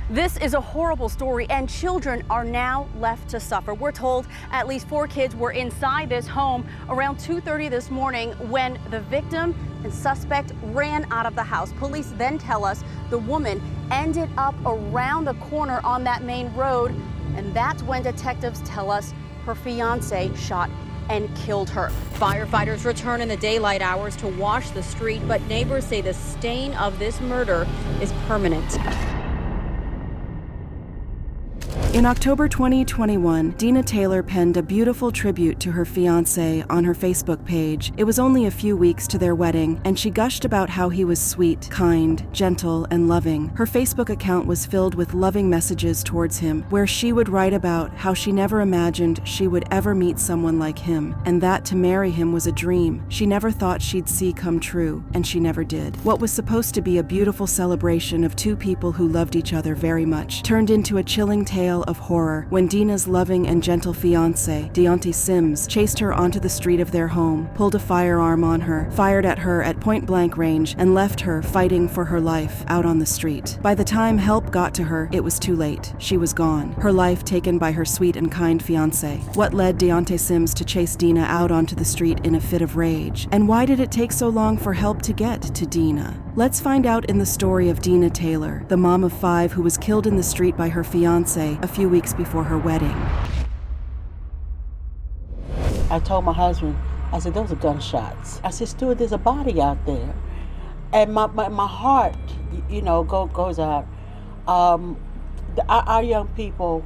This is a horrible story, and children are now left to suffer. We're told at least 4 kids were inside this home around 2:30 this morning when the victim and suspect ran out of the house. Police then tell us the woman ended up around the corner on that main road, and that's when detectives tell us her fiance shot and killed her. Firefighters return in the daylight hours to wash the street, but neighbors say the stain of this murder is permanent. In October 2021, Dina Taylor penned a beautiful tribute to her fiancé on her Facebook page. It was only a few weeks to their wedding, and she gushed about how he was sweet, kind, gentle, and loving. Her Facebook account was filled with loving messages towards him, where she would write about how she never imagined she would ever meet someone like him, and that to marry him was a dream she never thought she'd see come true, and she never did. What was supposed to be a beautiful celebration of 2 people who loved each other very much turned into a chilling tale of horror when Dina's loving and gentle fiancé, Deonte Sims, chased her onto the street of their home, pulled a firearm on her, fired at her at point-blank range, and left her fighting for her life out on the street. By the time help got to her, it was too late. She was gone, her life taken by her sweet and kind fiancé. What led Deonte Sims to chase Dina out onto the street in a fit of rage? And why did it take so long for help to get to Dina? Let's find out in the story of Dina Taylor, the mom of 5 who was killed in the street by her fiancé a few weeks before her wedding. I told my husband, I said, those are gunshots. I said, Stuart, there's a body out there. And my heart, goes out. Our young people,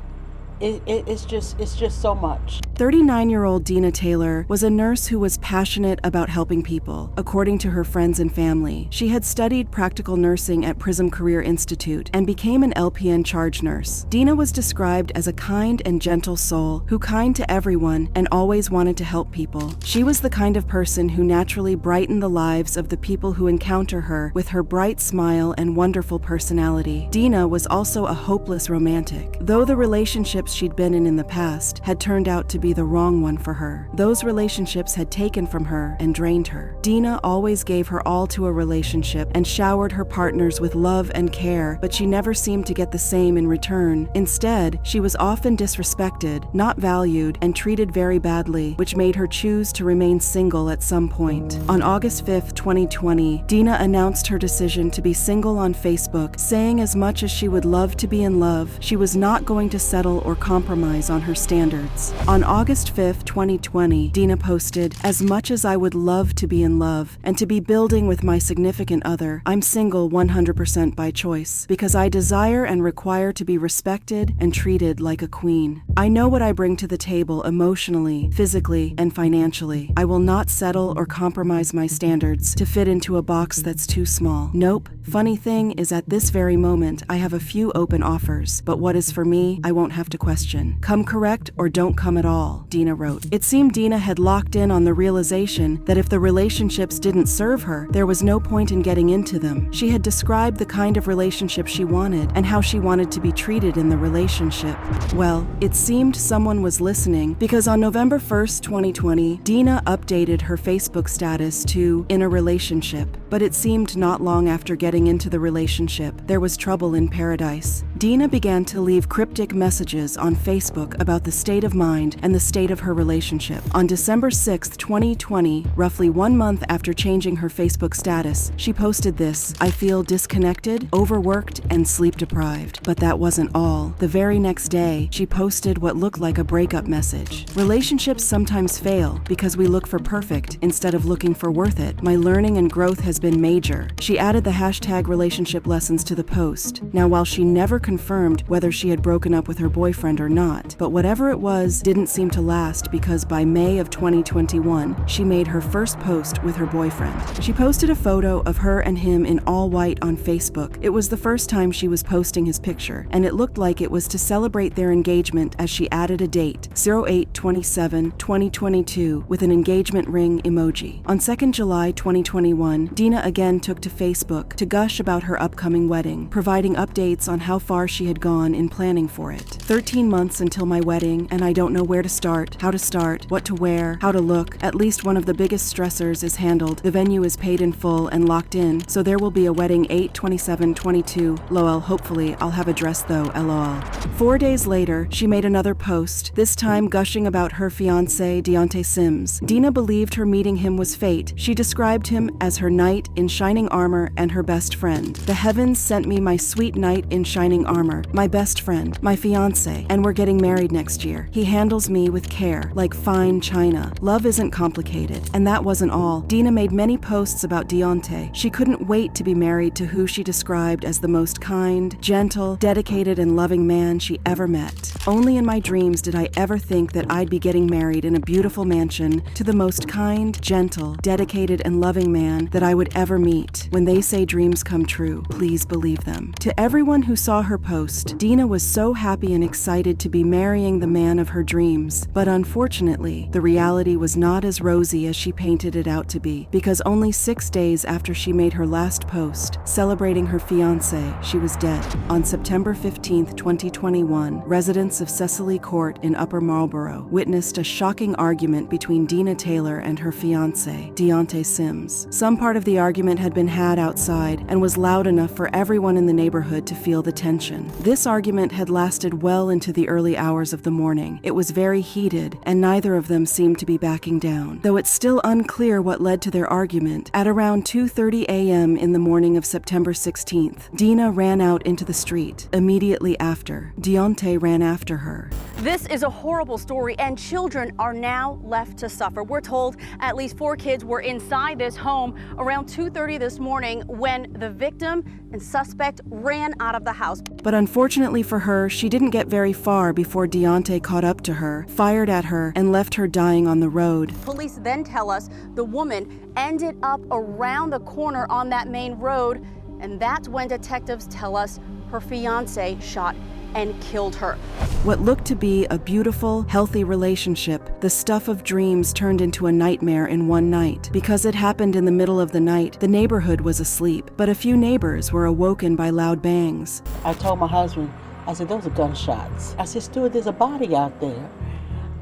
it's just so much. 39-year-old Dina Taylor was a nurse who was passionate about helping people, according to her friends and family. She had studied practical nursing at Prism Career Institute and became an LPN charge nurse. Dina was described as a kind and gentle soul who kind to everyone and always wanted to help people. She was the kind of person who naturally brightened the lives of the people who encounter her with her bright smile and wonderful personality. Dina was also a hopeless romantic. Though the relationships she'd been in the past had turned out to be the wrong one for her. Those relationships had taken from her and drained her. Dina always gave her all to a relationship and showered her partners with love and care, but she never seemed to get the same in return. Instead, she was often disrespected, not valued, and treated very badly, which made her choose to remain single at some point. On August 5th, 2020, Dina announced her decision to be single on Facebook, saying as much as she would love to be in love, she was not going to settle or compromise on her standards. On August 5th, 2020, Dina posted, "As much as I would love to be in love and to be building with my significant other, I'm single 100% by choice because I desire and require to be respected and treated like a queen. I know what I bring to the table emotionally, physically, and financially. I will not settle or compromise my standards to fit into a box that's too small. Nope. Funny thing is at this very moment, I have a few open offers, but what is for me, I won't have to question. Come correct or don't come at all," Dina wrote. It seemed Dina had locked in on the realization that if the relationships didn't serve her, there was no point in getting into them. She had described the kind of relationship she wanted and how she wanted to be treated in the relationship. Well, it seemed someone was listening because on November 1st, 2020, Dina updated her Facebook status to "in a relationship," but it seemed not long after getting into the relationship, there was trouble in paradise. Dina began to leave cryptic messages on Facebook about the state of mind and the state of her relationship. On December 6th, 2020, roughly 1 month after changing her Facebook status, she posted this: "I feel disconnected, overworked, and sleep deprived." But that wasn't all. The very next day, she posted what looked like a breakup message. Relationships sometimes fail because we look for perfect instead of looking for worth it. My learning and growth has been major. She added the hashtag relationship lessons to the post. Now, while she never confirmed whether she had broken up with her boyfriend or not, but whatever it was didn't seem to last because by May of 2021, she made her first post with her boyfriend. She posted a photo of her and him in all white on Facebook. It was the first time she was posting his picture, and it looked like it was to celebrate their engagement as she added a date, 08/27/2022, with an engagement ring emoji. On 2nd July 2021, Dina Dina again took to Facebook to gush about her upcoming wedding, providing updates on how far she had gone in planning for it. 13 months until my wedding, and I don't know where to start, how to start, what to wear, how to look. At least one of the biggest stressors is handled. The venue is paid in full and locked in, so there will be a wedding 8/27/22. LOL, hopefully I'll have a dress though, LOL. 4 days later, she made another post, this time gushing about her fiance, Deonte Sims. Dina believed her meeting him was fate. She described him as her knight in shining armor and her best friend. The heavens sent me my sweet knight in shining armor, my best friend, my fiance, and we're getting married next year. He handles me with care, like fine china. Love isn't complicated. And that wasn't all. Dina made many posts about Deonte. She couldn't wait to be married to who she described as the most kind, gentle, dedicated, and loving man she ever met. Only in my dreams did I ever think that I'd be getting married in a beautiful mansion to the most kind, gentle, dedicated, and loving man that I would ever meet. When they say dreams come true, please believe them. To everyone who saw her post, Dina was so happy and excited to be marrying the man of her dreams. But unfortunately, the reality was not as rosy as she painted it out to be, because only 6 days after she made her last post, celebrating her fiance, she was dead. On September 15, 2021, residents of Cecily Court in Upper Marlboro witnessed a shocking argument between Dina Taylor and her fiance, Deonte Sims. Some part of the argument had been had outside and was loud enough for everyone in the neighborhood to feel the tension. This argument had lasted well into the early hours of the morning. It was very heated, and neither of them seemed to be backing down. Though it's still unclear what led to their argument, at around 2:30 a.m. in the morning of September 16th, Dina ran out into the street. Immediately after, Deonte ran after her. This is a horrible story, and children are now left to suffer. We're told at least 4 kids were inside this home around 2:30 this morning when the victim and suspect ran out of the house. But unfortunately for her, she didn't get very far before Deonte caught up to her, fired at her, and left her dying on the road. Police then tell us the woman ended up around the corner on that main road, and that's when detectives tell us her fiance shot and killed her. What looked to be a beautiful, healthy relationship, the stuff of dreams turned into a nightmare in one night. Because it happened in the middle of the night, the neighborhood was asleep, but a few neighbors were awoken by loud bangs. I told my husband, I said, those are gunshots. I said, Stuart, there's a body out there.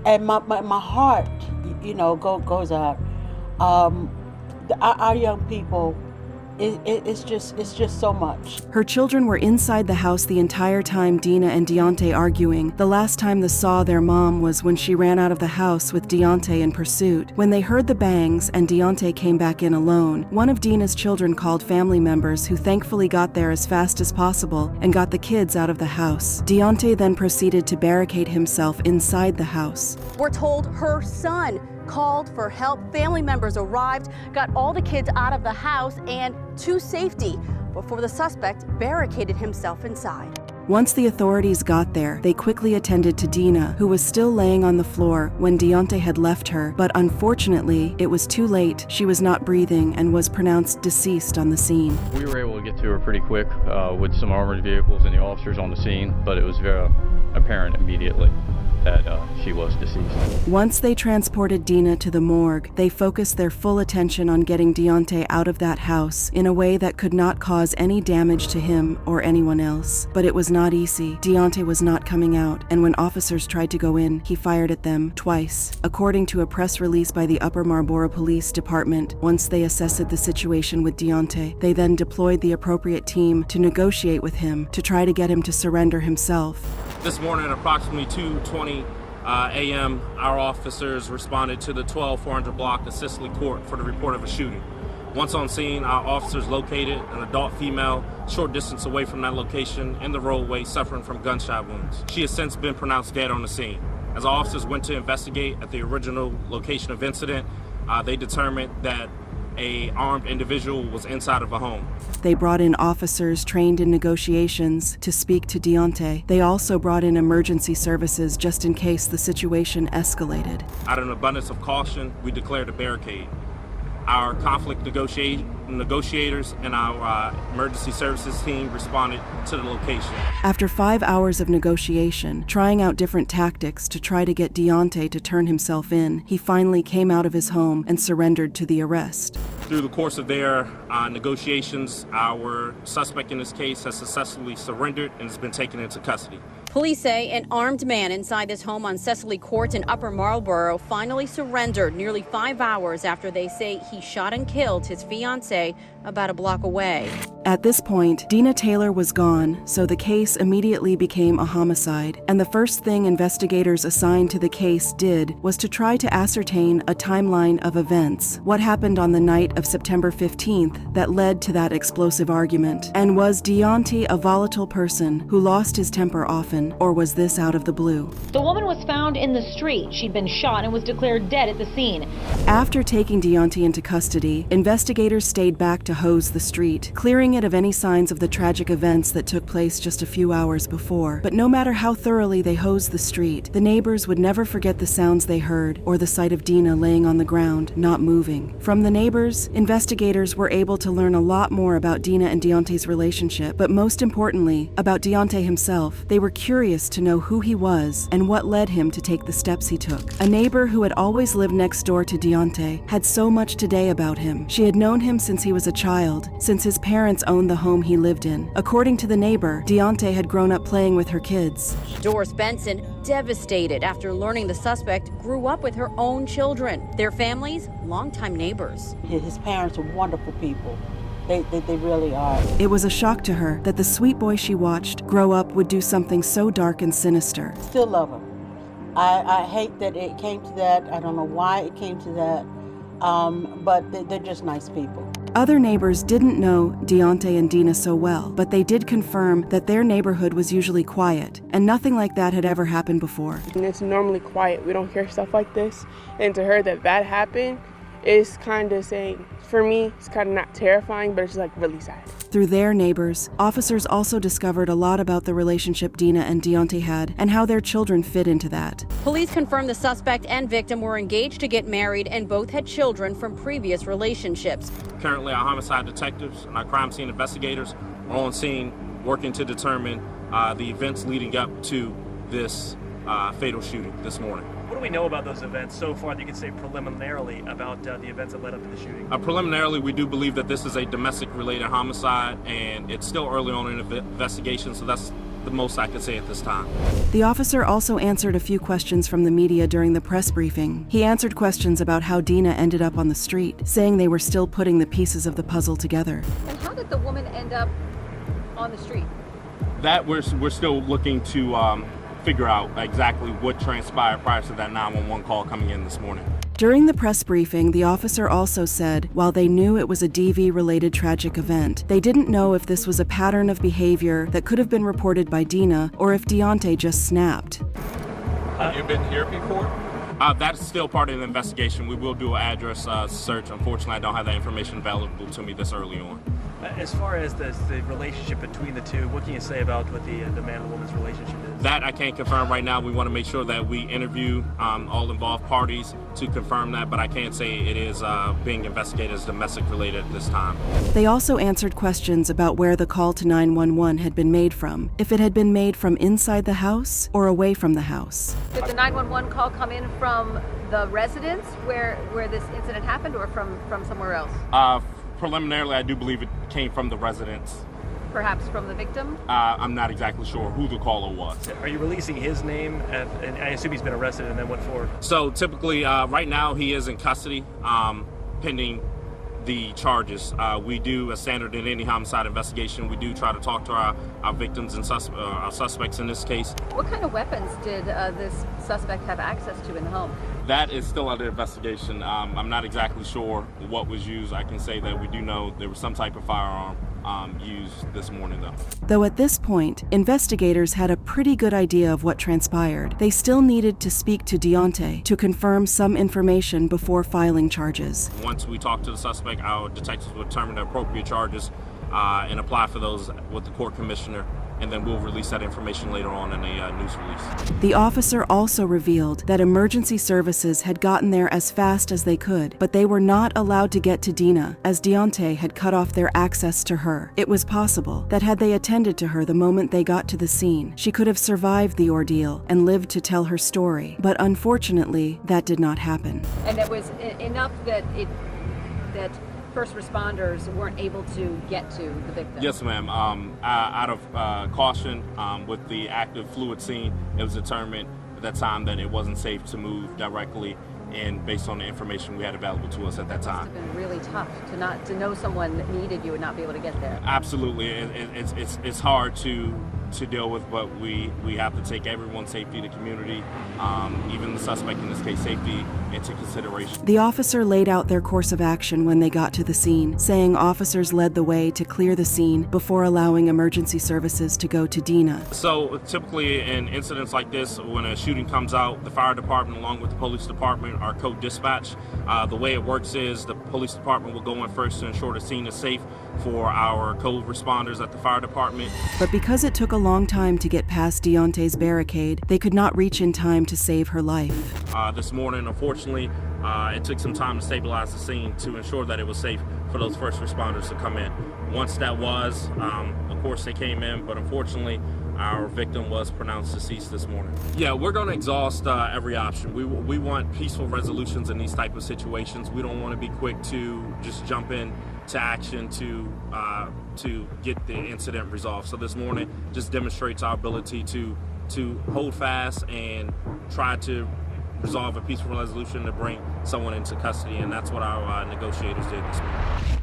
And my heart, goes out. Our young people, it's just so much. Her children were inside the house the entire time Dina and Deonte arguing. The last time they saw their mom was when she ran out of the house with Deonte in pursuit. When they heard the bangs and Deonte came back in alone, one of Dina's children called family members who thankfully got there as fast as possible and got the kids out of the house. Deonte then proceeded to barricade himself inside the house. We're told her son called for help. Family members arrived, got all the kids out of the house and to safety before the suspect barricaded himself inside. Once the authorities got there, they quickly attended to Dina, who was still laying on the floor when Deonte had left her, but unfortunately, it was too late. She was not breathing and was pronounced deceased on the scene. We were able to get to her pretty quick with some armored vehicles and the officers on the scene, but it was very apparent immediately that she was deceased. Once they transported Dina to the morgue, they focused their full attention on getting Deonte out of that house in a way that could not cause any damage to him or anyone else. But it was not easy. Deonte was not coming out, and when officers tried to go in, he fired at them twice. According to a press release by the Upper Marlboro Police Department, once they assessed the situation with Deonte, they then deployed the appropriate team to negotiate with him to try to get him to surrender himself. This morning at approximately 2:20 a.m., our officers responded to the 12400 block of Cecily Court for the report of a shooting. Once on scene, our officers located an adult female short distance away from that location in the roadway suffering from gunshot wounds. She has since been pronounced dead on the scene. As our officers went to investigate at the original location of incident, they determined that an armed individual was inside of a home. They brought in officers trained in negotiations to speak to Deonte. They also brought in emergency services just in case the situation escalated. Out of an abundance of caution, we declared a barricade. Our conflict negotiators and our emergency services team responded to the location. After 5 hours of negotiation, trying out different tactics to try to get Deonte to turn himself in, he finally came out of his home and surrendered to the arrest. Through the course of their negotiations, our suspect in this case has successfully surrendered and has been taken into custody. Police say an armed man inside this home on Cecily Court in Upper Marlboro finally surrendered nearly 5 hours after they say he shot and killed his fiance about a block away. At this point, Dina Taylor was gone, so the case immediately became a homicide, and the first thing investigators assigned to the case did was to try to ascertain a timeline of events. What happened on the night of September 15th that led to that explosive argument? And was Deonte a volatile person who lost his temper often, or was this out of the blue? The woman was found in the street. She'd been shot and was declared dead at the scene. After taking Deonte into custody, investigators stayed back to hose the street, clearing it of any signs of the tragic events that took place just a few hours before. But no matter how thoroughly they hosed the street, the neighbors would never forget the sounds they heard or the sight of Dina laying on the ground, not moving. From the neighbors, investigators were able to learn a lot more about Dina and Deonte's relationship, but most importantly, about Deonte himself. They were curious to know who he was and what led him to take the steps he took. A neighbor who had always lived next door to Deonte had so much today about him. She had known him since he was a child, since his parents owned the home he lived in. According to the neighbor, Deonte had grown up playing with her kids. Doris Benson devastated after learning the suspect grew up with her own children. Their families, longtime neighbors. His parents are wonderful people. They really are. It was a shock to her that the sweet boy she watched grow up would do something so dark and sinister. Still love him. I hate that it came to that. I don't know why it came to that. But they're just nice people. Other neighbors didn't know Deonte and Dina so well, but they did confirm that their neighborhood was usually quiet, and nothing like that had ever happened before. And it's normally quiet. We don't hear stuff like this. And to her that happened is kind of saying, for me, it's kind of not terrifying, but it's like really sad. Through their neighbors, officers also discovered a lot about the relationship Dina and Deonte had and how their children fit into that. Police confirmed the suspect and victim were engaged to get married and both had children from previous relationships. Currently, our homicide detectives and our crime scene investigators are on scene working to determine the events leading up to this fatal shooting this morning. What do we know about those events so far that you can say preliminarily about the events that led up to the shooting? Preliminarily, we do believe that this is a domestic-related homicide, and it's still early on in the investigation, so that's the most I can say at this time. The officer also answered a few questions from the media during the press briefing. He answered questions about how Dina ended up on the street, saying they were still putting the pieces of the puzzle together. And how did the woman end up on the street? That we're still looking to figure out exactly what transpired prior to that 911 call coming in this morning. During the press briefing, the officer also said while they knew it was a DV-related tragic event, they didn't know if this was a pattern of behavior that could have been reported by Dina or if Deonte just snapped. Have you been here before? That's still part of the investigation. We will do an address search. Unfortunately, I don't have that information available to me this early on. As far as the relationship between the two, what can you say about what the man and woman's relationship is? That I can't confirm right now. We want to make sure that we interview all involved parties to confirm that, but I can't say it is being investigated as domestic related at this time. They also answered questions about where the call to 911 had been made from, if it had been made from inside the house or away from the house. Did the 911 call come in from the residence where this incident happened or from somewhere else? Preliminarily, I do believe it came from the residence. Perhaps from the victim? I'm not exactly sure who the caller was. Are you releasing his name? And I assume he's been arrested and then went forward. So typically, right now he is in custody, pending the charges. We do, as standard in any homicide investigation, we do try to talk to our victims and our suspects in this case. What kind of weapons did this suspect have access to in the home? That is still under investigation. I'm not exactly sure what was used. I can say that we do know there was some type of firearm used this morning, though. Though at this point, investigators had a pretty good idea of what transpired, they still needed to speak to Deonte to confirm some information before filing charges. Once we talk to the suspect, our detectives will determine the appropriate charges and apply for those with the court commissioner, and then we'll release that information later on in a news release. The officer also revealed that emergency services had gotten there as fast as they could, but they were not allowed to get to Dina, as Deonte had cut off their access to her. It was possible that had they attended to her the moment they got to the scene, she could have survived the ordeal and lived to tell her story, but unfortunately, that did not happen. And it was enough that first responders weren't able to get to the victim? Yes, ma'am. Out of caution, with the active fluid scene, it was determined at that time that it wasn't safe to move directly in based on the information we had available to us at that time. It's been really tough to know someone that needed you and not be able to get there. Absolutely. It's hard to deal with, but we have to take everyone's safety, the community, even the suspect in this case, safety into consideration. The officer laid out their course of action when they got to the scene, saying officers led the way to clear the scene before allowing emergency services to go to Dina. So typically in incidents like this, when a shooting comes out, the fire department along with the police department are co-dispatch. The way it works is the police department will go in first to ensure the scene is safe for our co-responders at the fire department. But because it took a long time to get past Deonte's barricade, they could not reach in time to save her life. This morning, unfortunately, it took some time to stabilize the scene to ensure that it was safe for those first responders to come in. Once that was, of course they came in, but unfortunately, our victim was pronounced deceased this morning. Yeah, we're going to exhaust every option. We want peaceful resolutions in these type of situations. We don't want to be quick to just jump in to action to get the incident resolved. So this morning just demonstrates our ability to hold fast and try to resolve a peaceful resolution to bring someone into custody, and that's what our negotiators did this morning.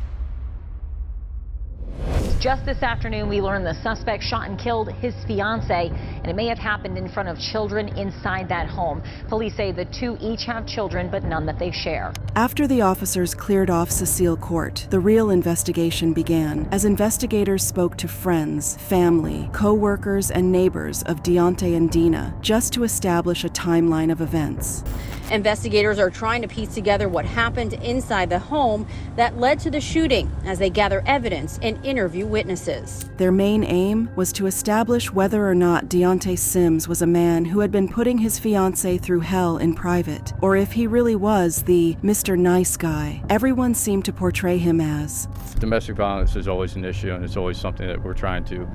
Just this afternoon, we learned the suspect shot and killed his fiance, and it may have happened in front of children inside that home. Police say the two each have children, but none that they share. After the officers cleared off Cecile Court, the real investigation began as investigators spoke to friends, family, co-workers, and neighbors of Deonte and Dina just to establish a timeline of events. Investigators are trying to piece together what happened inside the home that led to the shooting as they gather evidence and interview witnesses. Their main aim was to establish whether or not Deonte Sims was a man who had been putting his fiancée through hell in private, or if he really was the Mr. Nice Guy everyone seemed to portray him as. Domestic violence is always an issue, and it's always something that we're trying to,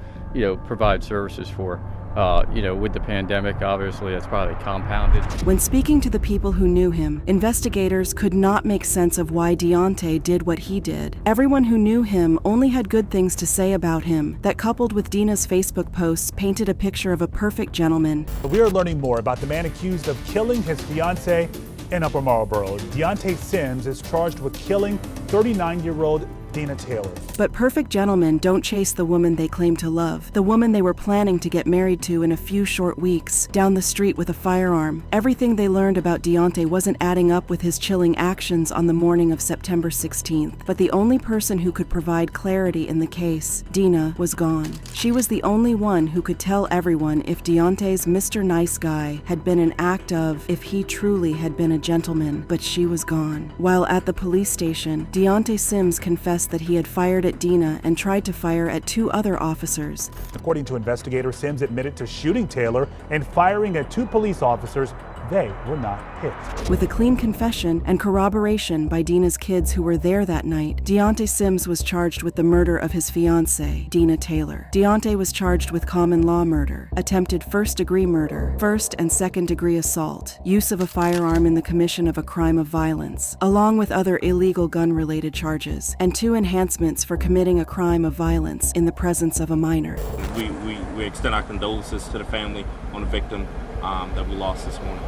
provide services for. With the pandemic, obviously, that's probably compounded. When speaking to the people who knew him, investigators could not make sense of why Deonte did what he did. Everyone who knew him only had good things to say about him, that coupled with Dina's Facebook posts painted a picture of a perfect gentleman. We are learning more about the man accused of killing his fiancée in Upper Marlboro. Deonte Sims is charged with killing 39-year-old Dina Taylor. But perfect gentlemen don't chase the woman they claim to love, the woman they were planning to get married to in a few short weeks, down the street with a firearm. Everything they learned about Deonte wasn't adding up with his chilling actions on the morning of September 16th. But the only person who could provide clarity in the case, Dina, was gone. She was the only one who could tell everyone if Deonte's Mr. Nice Guy had been an act of, if he truly had been a gentleman, but she was gone. While at the police station, Deonte Sims confessed that he had fired at Dina and tried to fire at two other officers. According to investigators, Sims admitted to shooting Taylor and firing at two police officers. They were not hit. With a clean confession and corroboration by Dina's kids who were there that night, Deonte Sims was charged with the murder of his fiancée, Dina Taylor. Deonte was charged with common law murder, attempted first-degree murder, first and second-degree assault, use of a firearm in the commission of a crime of violence, along with other illegal gun-related charges, and 2 enhancements for committing a crime of violence in the presence of a minor. We extend our condolences to the family on the victim that we lost this morning.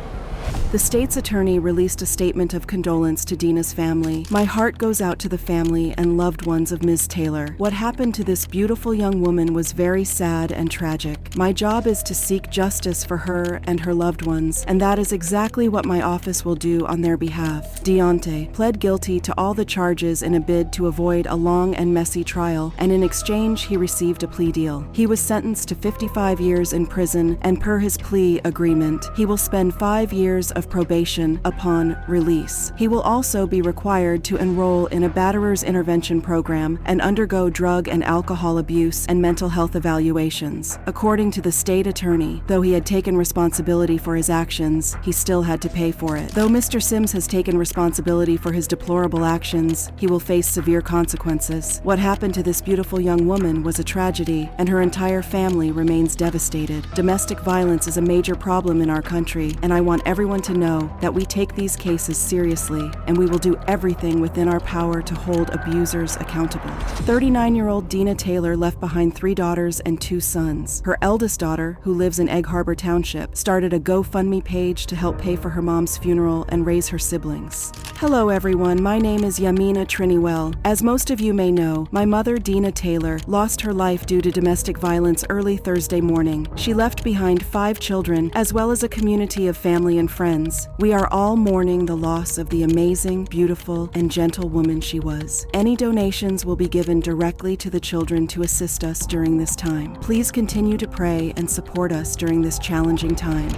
The state's attorney released a statement of condolence to Dina's family. My heart goes out to the family and loved ones of Ms. Taylor. What happened to this beautiful young woman was very sad and tragic. My job is to seek justice for her and her loved ones, and that is exactly what my office will do on their behalf. Deonte pled guilty to all the charges in a bid to avoid a long and messy trial, and in exchange he received a plea deal. He was sentenced to 55 years in prison, and per his plea agreement, he will spend 5 years of probation upon release. He will also be required to enroll in a batterer's intervention program and undergo drug and alcohol abuse and mental health evaluations. According to the state attorney, though he had taken responsibility for his actions, he still had to pay for it. Though Mr. Sims has taken responsibility for his deplorable actions, he will face severe consequences. What happened to this beautiful young woman was a tragedy, and her entire family remains devastated. Domestic violence is a major problem in our country, and I want everyone everyone to know that we take these cases seriously and we will do everything within our power to hold abusers accountable. 39-year-old Dina Taylor left behind 3 daughters and 2 sons. Her eldest daughter, who lives in Egg Harbor Township, started a GoFundMe page to help pay for her mom's funeral and raise her siblings. Hello everyone, my name is Yamina Triniwell. As most of you may know, my mother Dina Taylor lost her life due to domestic violence early Thursday morning. She left behind 5 children as well as a community of family and friends. We are all mourning the loss of the amazing, beautiful, and gentle woman she was. Any donations will be given directly to the children to assist us during this time. Please continue to pray and support us during this challenging time.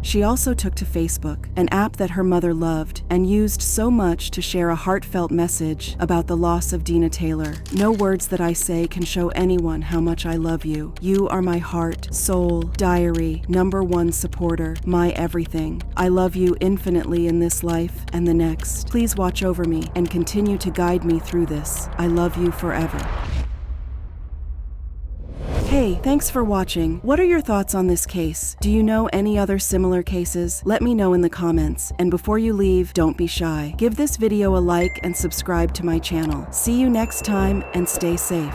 She also took to Facebook, an app that her mother loved, and used so much to share a heartfelt message about the loss of Dina Taylor. No words that I say can show anyone how much I love you. You are my heart, soul, diary, #1 supporter, my everything. I love you infinitely in this life and the next. Please watch over me and continue to guide me through this. I love you forever. Hey, thanks for watching. What are your thoughts on this case? Do you know any other similar cases? Let me know in the comments. And before you leave, don't be shy. Give this video a like and subscribe to my channel. See you next time and stay safe.